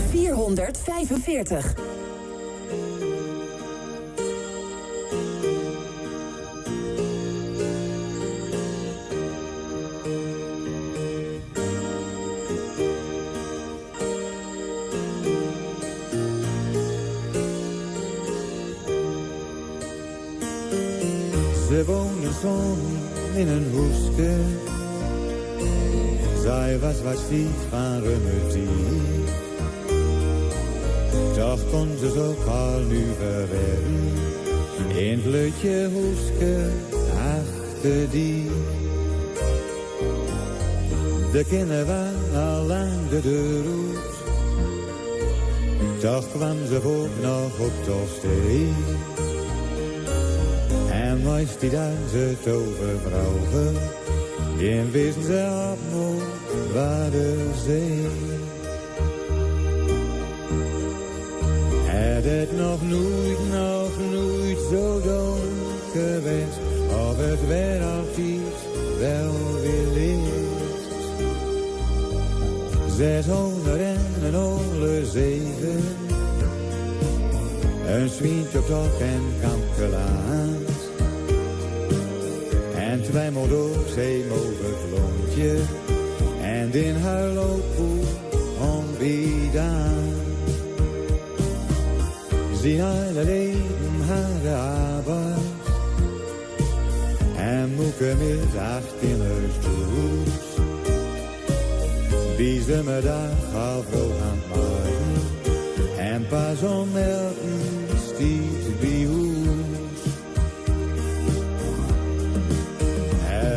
445. Ze woonde samen in een hoeske. Zij was wat stief van remedie. Toch kon ze zo al nu verwerken. In het lutje hoeske achter die. De kinderen waren al lang de deur uit. Toch kwam ze ook nog op de steen. En meest die dan ze tovervrouwen, die wisten ze op nog waar de zee. Het het nog nooit zo donker geweest, of het weer altijd wel weer licht. 607, een zwientje op tok en kampgelaat. En 2 door zeemoverklontje. En in haar looppoel onbedaan. Zien hele leven haar arbeid. En moeke met 8 kinders toes. Wie ze me dag al vroeg aan het maken. En pas om melken stiet bij ons.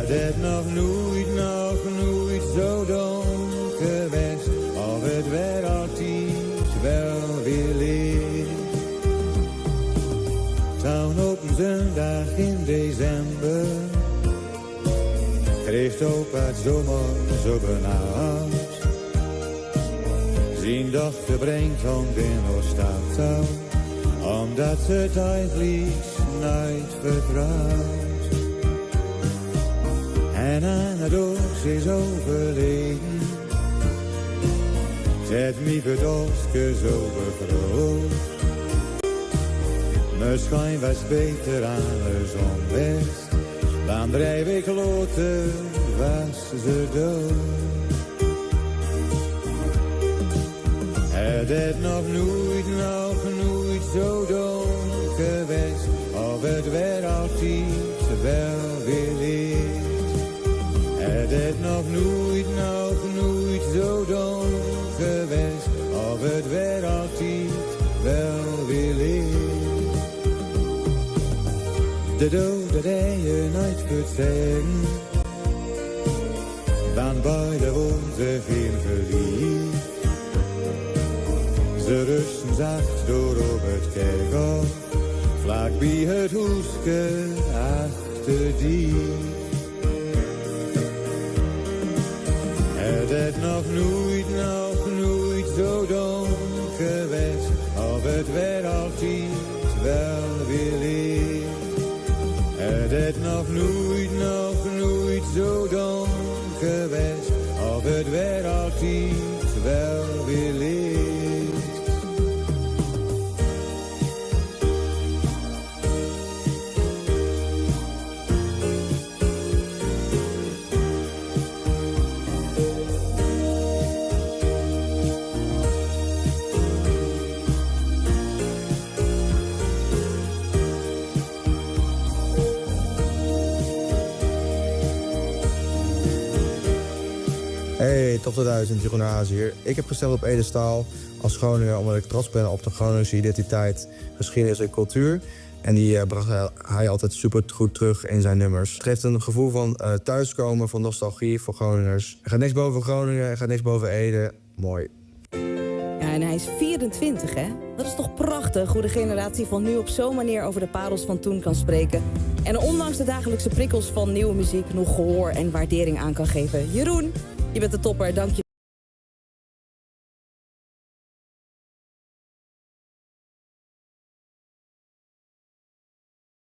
Het nog nooit zo donker geweest, of het weer altijd wel weer licht. Zo'n op een zondag in december, kreeg op het zomer zo benauwd. Zijn dochter brengt om binnen stad, omdat ze het eigenlijk nooit vertrouwt. En aan het oog is overleden. Zet me verdoske zo begroot. Misschien was beter andersom best. Dan drijf ik loten, was ze dood. Het het nog nooit zo donker geweest. Of het weer altijd wel weer licht. Het het nog nooit zo donker geweest, of het weer altijd wel weer licht. De dood dat je nooit kunt zeggen, dan beide woont ze geen verlies. Ze rusten zacht door op het kerkhof, vlak bij het hoeske achter die. Het nog nooit zo donker geweest, of het weer altijd wel weer licht. Het nog nooit zo donker geweest, of het weer altijd wel weer licht. Hey, top 2000, Jeroen Haas hier. Ik heb gestemd op Ede Staal als Groninger omdat ik trots ben op de Groningse identiteit, geschiedenis en cultuur. En die bracht hij altijd super goed terug in zijn nummers. Het geeft een gevoel van thuiskomen, van nostalgie voor Groningers. Er gaat niks boven Groningen, er gaat niks boven Ede. Mooi. Ja, en hij is 24, hè? Dat is toch prachtig hoe de generatie van nu op zo'n manier over de parels van toen kan spreken. En ondanks de dagelijkse prikkels van nieuwe muziek nog gehoor en waardering aan kan geven. Jeroen, je bent de topper, dank je.